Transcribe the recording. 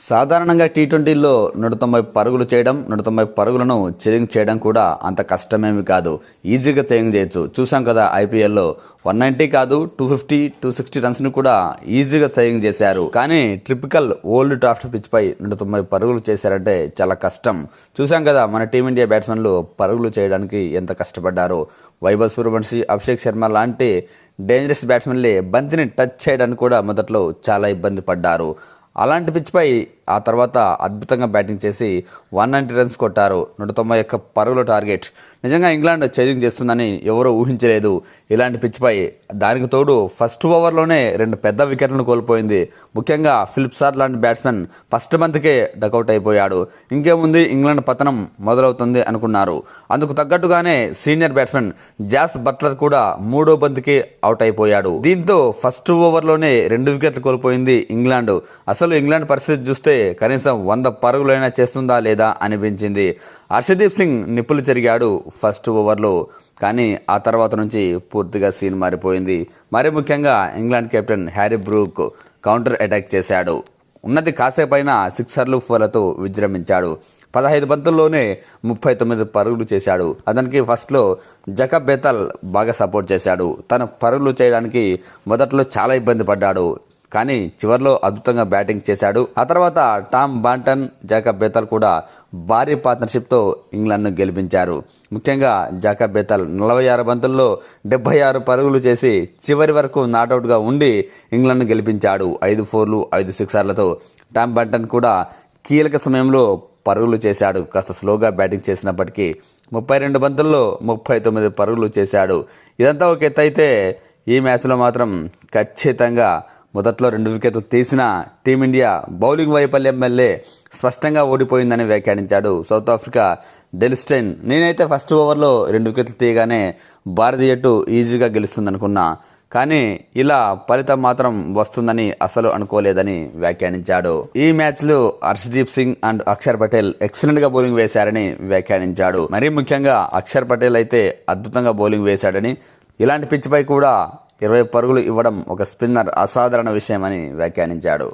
సాధారణంగా టీ20లో 190 పరుగులు చేయడం, 190 పరుగులను చేజింగ్ చేయడం కూడా అంత కష్టమేమి కాదు. ఈజీగా చేజింగ్ చేయొచ్చు. చూసాం కదా ఐపీఎల్లో 190 కాదు 250, 260 రన్స్ను కూడా ఈజీగా చేజింగ్ చేశారు. కానీ ట్రిపికల్ ఓల్డ్ డ్రాఫ్ట్ పిచ్పై 190 పరుగులు చేశారంటే చాలా కష్టం. చూసాం కదా మన టీమిండియా బ్యాట్స్మెన్లు పరుగులు చేయడానికి ఎంత కష్టపడ్డారో. వైభవ్ సూర్యవంశీ, అభిషేక్ శర్మ లాంటి డేంజరస్ బ్యాట్స్మెన్లే బంతిని టచ్ చేయడానికి కూడా మొదట్లో చాలా ఇబ్బంది పడ్డారు. అలాంటి పిచ్పై ఆ తర్వాత అద్భుతంగా బ్యాటింగ్ చేసి 190 రన్స్ కొట్టారు. 191 పరుగుల టార్గెట్. నిజంగా ఇంగ్లాండ్ చేజింగ్ చేస్తుందని ఎవరూ ఊహించలేదు ఇలాంటి పిచ్పై. దానికి తోడు ఫస్ట్ ఓవర్లోనే 2 పెద్ద వికెట్లను కోల్పోయింది. ముఖ్యంగా ఫిలిప్ సార్ లాంటి బ్యాట్స్మెన్ ఫస్ట్ బంతికే డకౌట్ అయిపోయాడు. ఇంకేముంది ఇంగ్లాండ్ పతనం మొదలవుతుంది అనుకున్నారు. అందుకు తగ్గట్టుగానే సీనియర్ బ్యాట్స్మెన్ జాస్ బట్లర్ కూడా 3వ బంతికి అవుట్ అయిపోయాడు. దీంతో ఫస్ట్ ఓవర్లోనే 2 వికెట్లు కోల్పోయింది ఇంగ్లాండ్. అసలు ఇంగ్లాండ్ పరిస్థితి చూస్తే కనీసం 100 పరుగులైనా చేస్తుందా లేదా అనిపించింది. హర్షదీప్ సింగ్ నిప్పులు చెరిగాడు ఫస్ట్ ఓవర్లో. కానీ ఆ తర్వాత నుంచి పూర్తిగా సీన్ మారిపోయింది. మరీ ముఖ్యంగా England captain Harry Brook counter attack చేశాడు. ఉన్నది కాసేపైన సిక్సర్లు, ఫోర్లతో విజృంభించాడు. 15 బంతుల్లోనే 39 పరుగులు చేశాడు. అతనికి ఫస్ట్లో జకబ్ బేతల్ బాగా సపోర్ట్ చేశాడు. తన పరుగులు చేయడానికి మొదట్లో చాలా ఇబ్బంది పడ్డాడు. కానీ చివరిలో అద్భుతంగా బ్యాటింగ్ చేశాడు. ఆ తర్వాత టామ్ బాంటన్, జాకబ్ బేతల్ కూడా భారీ పార్ట్నర్షిప్తో ఇంగ్లాండ్ను గెలిపించారు. ముఖ్యంగా జాకబ్ బేతల్ 46 బంతుల్లో 76 పరుగులు చేసి చివరి వరకు నాటౌట్గా ఉండి ఇంగ్లాండ్ను గెలిపించాడు. 5 ఫోర్లు, 5 సిక్సర్లతో. టామ్ బాంటన్ కూడా కీలక సమయంలో పరుగులు చేశాడు. కాస్త స్లోగా బ్యాటింగ్ చేసినప్పటికీ 32 బంతుల్లో 39 పరుగులు చేశాడు. ఇదంతా ఒక ఎత్తు అయితే ఈ మ్యాచ్లో మాత్రం ఖచ్చితంగా మొదట్లో 2 వికెట్లు తీసిన టీమిండియా బౌలింగ్ వైఫల్యం వల్లే స్పష్టంగా ఓడిపోయిందని వ్యాఖ్యానించాడు సౌత్ ఆఫ్రికా డెల్ స్టెయిన్. నేనైతే ఫస్ట్ ఓవర్లో 2 వికెట్లు తీయగానే భారతీయ జట్టు ఈజీగా గెలుస్తుందనుకున్నా. కానీ ఇలా ఫలితం మాత్రం వస్తుందని అసలు అనుకోలేదని వ్యాఖ్యానించాడు. ఈ మ్యాచ్లో హర్షదీప్ సింగ్ అండ్ అక్షర్ పటేల్ ఎక్సలెంట్గా బౌలింగ్ వేశారని వ్యాఖ్యానించాడు. మరీ ముఖ్యంగా అక్షర్ పటేల్ అయితే అద్భుతంగా బౌలింగ్ వేశాడని, ఇలాంటి పిచ్పై కూడా 20 పరుగులు ఇవ్వడం ఒక స్పిన్నర్ అసాధారణ విషయమని వ్యాఖ్యానించాడు.